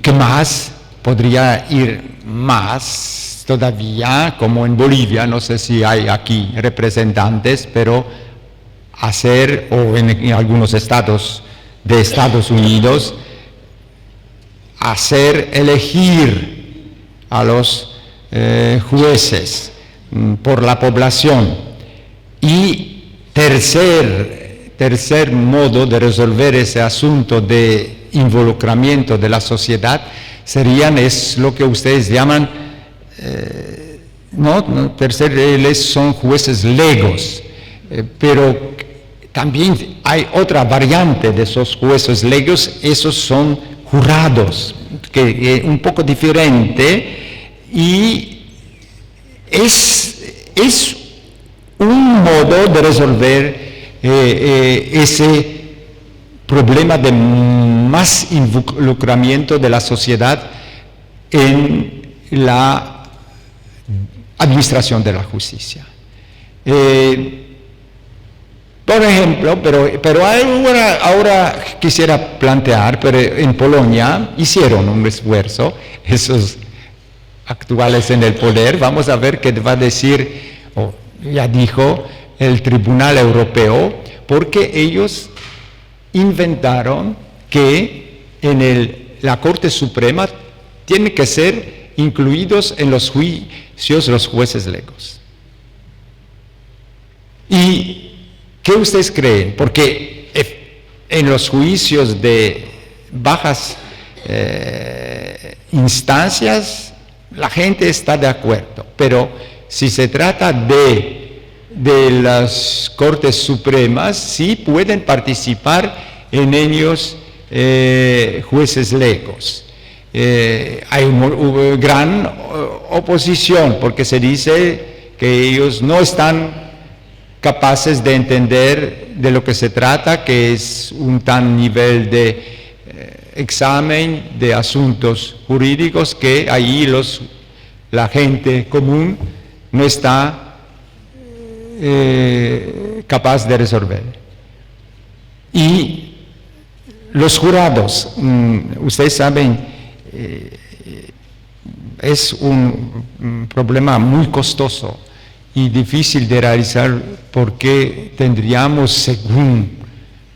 ¿Qué más? Podría ir más todavía, como en Bolivia, no sé si hay aquí representantes, pero hacer, o en algunos estados de Estados Unidos, elegir a los jueces por la población. Y tercer modo de resolver ese asunto de involucramiento de la sociedad es lo que ustedes llaman, son jueces legos, pero también hay otra variante de esos jueces legos, esos son jurados, que un poco diferente, y es un modo de resolver ese problema de más involucramiento de la sociedad en la administración de la justicia. Por ejemplo, pero ahora quisiera plantear, pero en Polonia hicieron un esfuerzo, esos actuales en el poder, vamos a ver qué va a decir, ya dijo el Tribunal Europeo, porque ellos inventaron que en la Corte Suprema tienen que ser incluidos en los juicios los jueces legos. ¿Y qué ustedes creen? Porque en los juicios de bajas instancias la gente está de acuerdo, pero si se trata de las Cortes Supremas, sí pueden participar en ellos jueces legos. Hay una gran oposición porque se dice que ellos no están capaces de entender de lo que se trata, que es un tan nivel de examen de asuntos jurídicos que ahí la gente común no está capaz de resolver. Y los jurados, ustedes saben, es un problema muy costoso y difícil de realizar porque tendríamos, según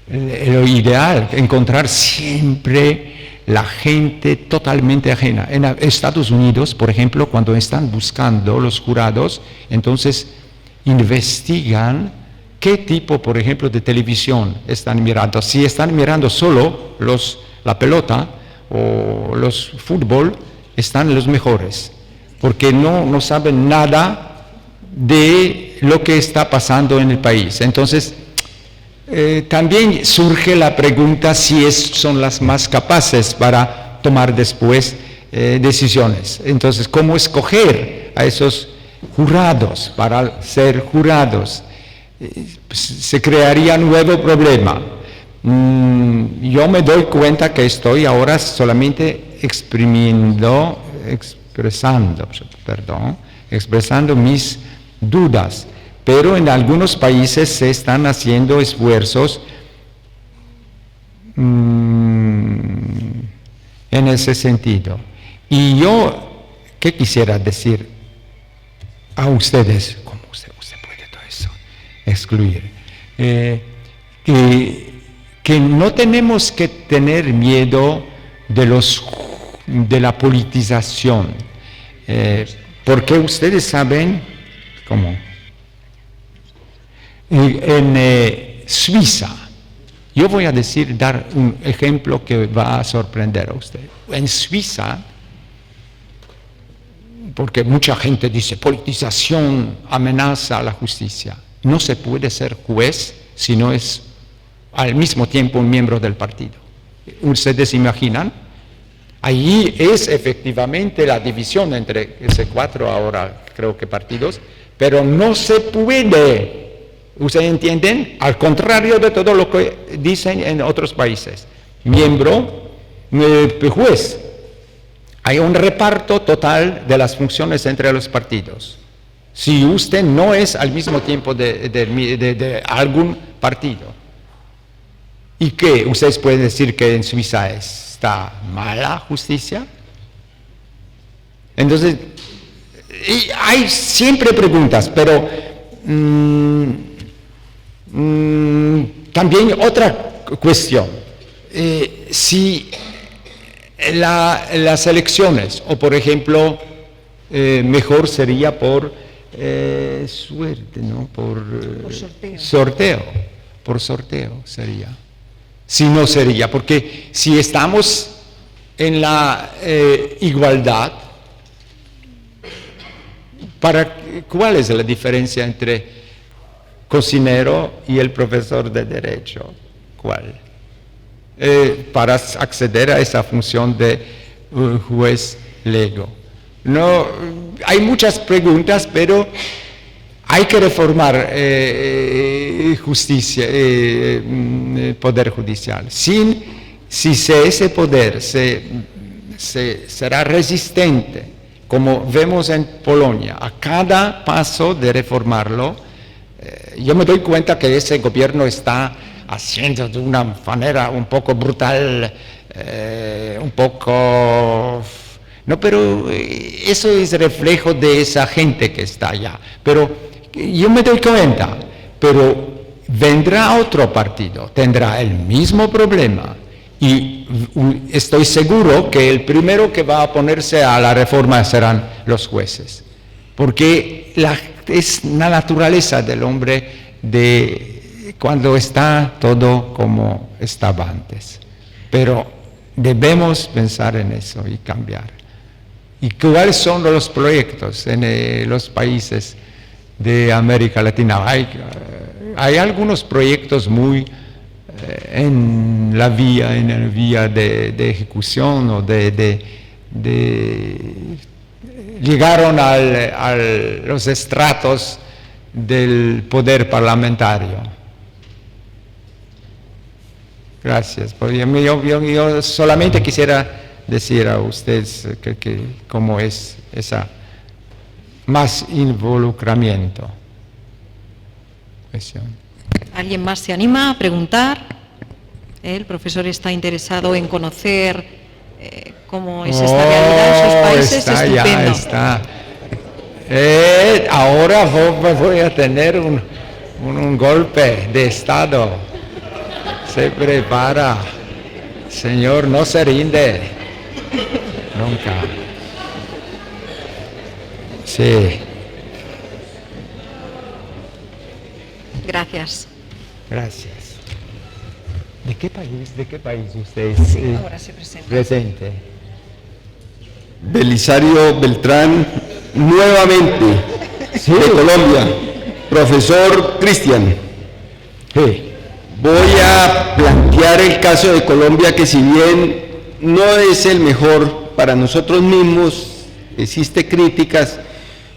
lo ideal, encontrar siempre la gente totalmente ajena. En Estados Unidos, por ejemplo, cuando están buscando los jurados, entonces investigan qué tipo, por ejemplo, de televisión están mirando. Si están mirando solo la pelota o los fútbol, están los mejores, porque no saben nada de lo que está pasando en el país. Entonces, también surge la pregunta si son las más capaces para tomar después decisiones. Entonces, ¿cómo escoger a esos jurados para ser jurados? Se crearía un nuevo problema. Yo me doy cuenta que estoy ahora solamente expresando mis dudas, pero en algunos países se están haciendo esfuerzos en ese sentido. Y yo, ¿qué quisiera decir a ustedes? ¿Cómo usted puede todo eso excluir? Que no tenemos que tener miedo de la politización, porque ustedes saben cómo. En Suiza, yo voy a dar un ejemplo que va a sorprender a usted. En Suiza, porque mucha gente dice politización amenaza a la justicia, no se puede ser juez si no es al mismo tiempo un miembro del partido. ¿Ustedes imaginan? Allí es efectivamente la división entre ese 4 ahora creo que partidos, pero no se puede. ¿Ustedes entienden? Al contrario de todo lo que dicen en otros países. Miembro, juez. Hay un reparto total de las funciones entre los partidos. Si usted no es al mismo tiempo de algún partido. ¿Y qué? ¿Ustedes pueden decir que en Suiza está mala justicia? Entonces, hay siempre preguntas, pero también otra cuestión. Si las elecciones, o por ejemplo, mejor sería por suerte, ¿no? Por sorteo. Por sorteo sería. Si no sería, porque si estamos en la igualdad, ¿cuál es la diferencia entre cocinero y el profesor de derecho? ¿Cuál? Para acceder a esa función de juez lego. No, hay muchas preguntas, pero hay que reformar justicia, poder judicial. Si ese poder será resistente, como vemos en Polonia, a cada paso de reformarlo, yo me doy cuenta que ese gobierno está haciendo de una manera un poco brutal, un poco... No, pero eso es reflejo de esa gente que está allá. Pero yo me doy cuenta, pero vendrá otro partido, tendrá el mismo problema. Y estoy seguro que el primero que va a oponerse a la reforma serán los jueces. Porque es la naturaleza del hombre cuando está todo como estaba antes. Pero debemos pensar en eso y cambiar. ¿Y cuáles son los proyectos en los países de América Latina? Hay algunos proyectos muy en la vía de ejecución o llegaron a los estratos del poder parlamentario. Gracias. Yo solamente quisiera decir a ustedes que cómo es esa más involucramiento. ¿Alguien más se anima a preguntar? El profesor está interesado en conocer cómo es esta realidad en sus países. Está, estupendo. ya está. Ahora voy a tener un golpe de Estado. Se prepara. Señor, no se rinde. Nunca. Sí. Gracias. Gracias. ¿De qué país usted es Ahora se presenta. presente? Belisario Beltrán, nuevamente, de Colombia. Profesor Cristian, Sí. voy a plantear el caso de Colombia, que si bien no es el mejor para nosotros mismos, existe críticas,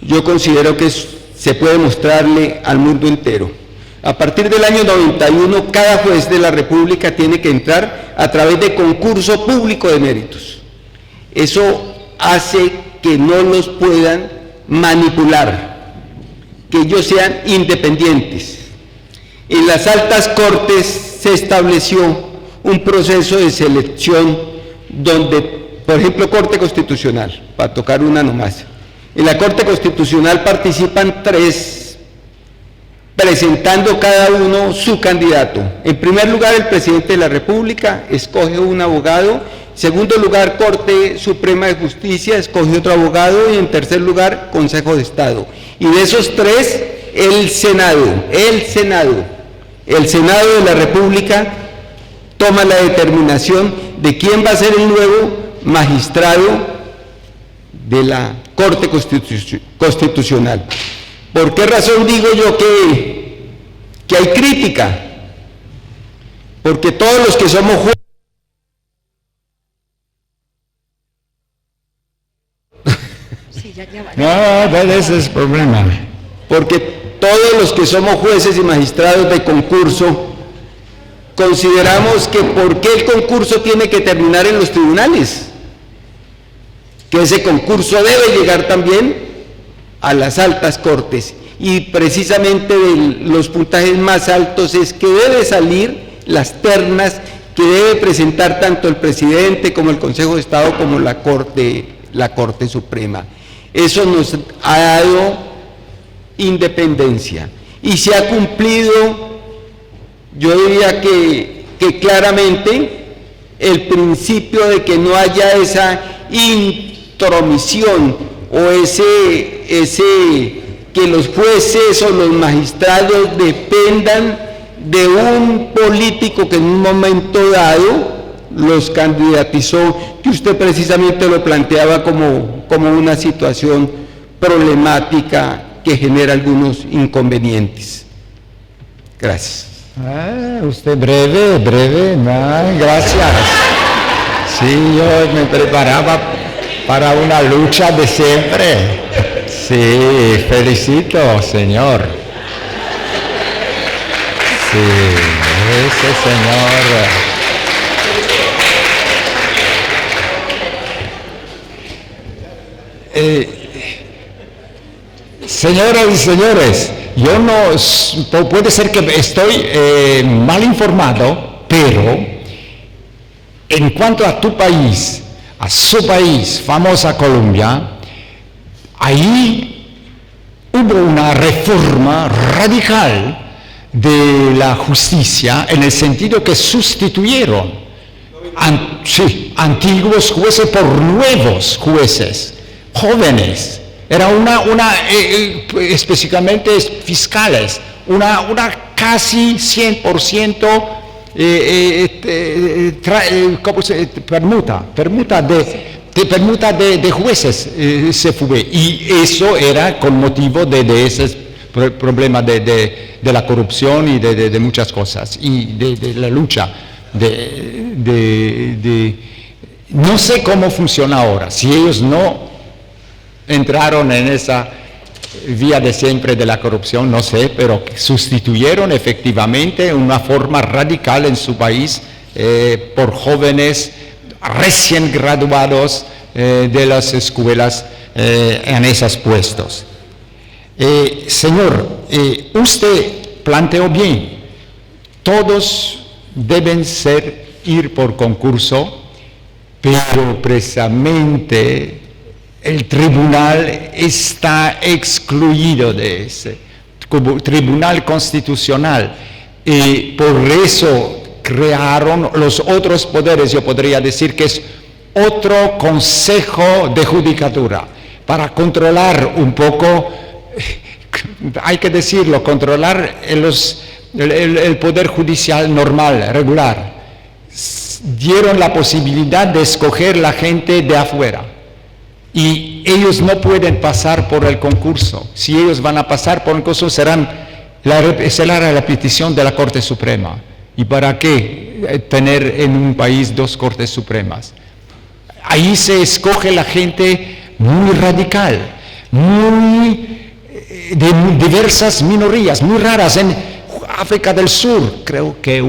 yo considero que se puede mostrarle al mundo entero. A partir del año 91, cada juez de la República tiene que entrar a través de concurso público de méritos. Eso hace que no los puedan manipular, que ellos sean independientes. En las altas cortes se estableció un proceso de selección donde, por ejemplo, Corte Constitucional, para tocar una nomás, en la Corte Constitucional participan 3, presentando cada uno su candidato. En primer lugar, el presidente de la República escoge un abogado. En segundo lugar, Corte Suprema de Justicia escoge otro abogado. Y en tercer lugar, Consejo de Estado. Y de esos 3, el Senado de la República toma la determinación de quién va a ser el nuevo magistrado de la Corte Constitucional. ¿Por qué razón digo yo que hay crítica? Porque todos los que somos jueces, Sí, ya va. No, ese es el problema. porque todos los que somos jueces y magistrados de concurso consideramos que ¿por qué el concurso tiene que terminar en los tribunales? Que ese concurso debe llegar también a las altas cortes, y precisamente de los puntajes más altos es que debe salir las ternas que debe presentar tanto el presidente como el Consejo de Estado como la Corte Suprema. Eso nos ha dado independencia y se ha cumplido, yo diría que claramente, el principio de que no haya esa intromisión o que los jueces o los magistrados dependan de un político que en un momento dado los candidatizó, que usted precisamente lo planteaba como una situación problemática que genera algunos inconvenientes. Gracias. Usted breve, gracias. Sí, yo me preparaba para una lucha de siempre. Sí, felicito, señor. Sí, ese señor. Señoras y señores, yo no, puede ser que estoy mal informado, pero en cuanto a tu país, a su país, famosa Colombia, ahí hubo una reforma radical de la justicia en el sentido que sustituyeron antiguos jueces por nuevos jueces, jóvenes. Era específicamente fiscales, una casi 100% permuta de jueces se fue, y eso era con motivo de ese problema de la corrupción y de muchas cosas, y de la lucha no sé cómo funciona ahora, si ellos no entraron en esa vía de siempre de la corrupción, no sé, pero sustituyeron efectivamente una forma radical en su país por jóvenes recién graduados de las escuelas en esos puestos. Señor, usted planteó bien, todos deben ir por concurso, pero precisamente el tribunal está excluido de ese, como tribunal constitucional, y por eso crearon los otros poderes. Yo podría decir que es otro consejo de judicatura, para controlar un poco, hay que decirlo, controlar el poder judicial normal, regular. Dieron la posibilidad de escoger la gente de afuera y ellos no pueden pasar por el concurso. Si ellos van a pasar por el concurso será la petición de la Corte Suprema. ¿Y para qué tener en un país dos Cortes Supremas? Ahí se escoge la gente muy radical, de diversas minorías, muy raras. En África del Sur, creo que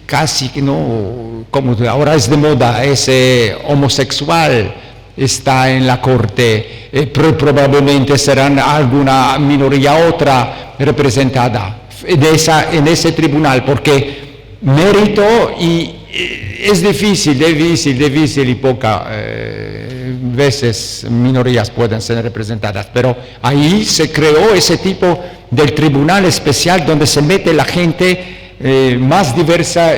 casi no, como ahora es de moda, ese homosexual está en la corte, probablemente serán alguna minoría otra representada en ese tribunal, porque mérito y es difícil y pocas veces minorías pueden ser representadas, pero ahí se creó ese tipo del tribunal especial donde se mete la gente más diversa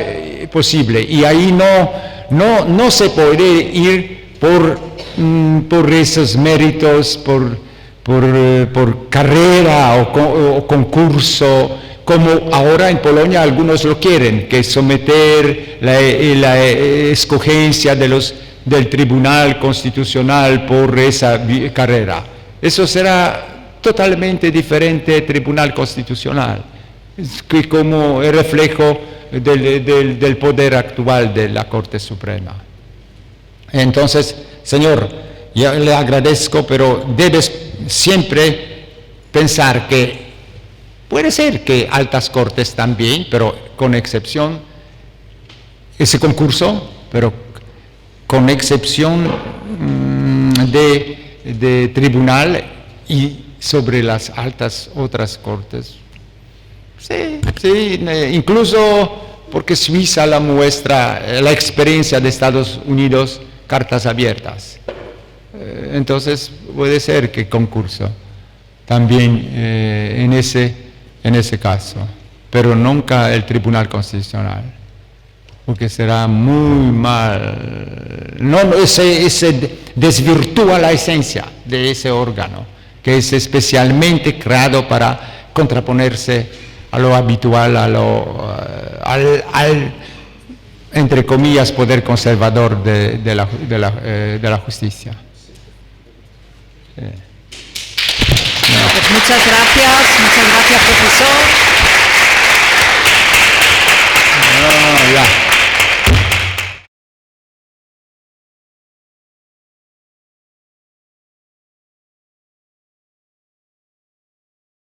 posible, y ahí no se puede ir por esos méritos, por carrera o concurso, como ahora en Polonia algunos lo quieren, que someter la escogencia del Tribunal Constitucional por esa carrera. Eso será totalmente diferente Tribunal Constitucional, que como el reflejo del poder actual de la Corte Suprema. Entonces, señor, yo le agradezco, pero debes siempre pensar que puede ser que altas cortes también, pero con excepción, ese concurso, pero con excepción de tribunal, y sobre las altas otras cortes. Sí, incluso porque Suiza la muestra la experiencia de Estados Unidos, cartas abiertas. Entonces puede ser que concurso también en ese caso, pero nunca el Tribunal Constitucional, porque será muy mal. Se desvirtúa la esencia de ese órgano, que es especialmente creado para contraponerse a lo habitual, al entre comillas, poder conservador de la justicia. Pues muchas gracias, profesor. Ya.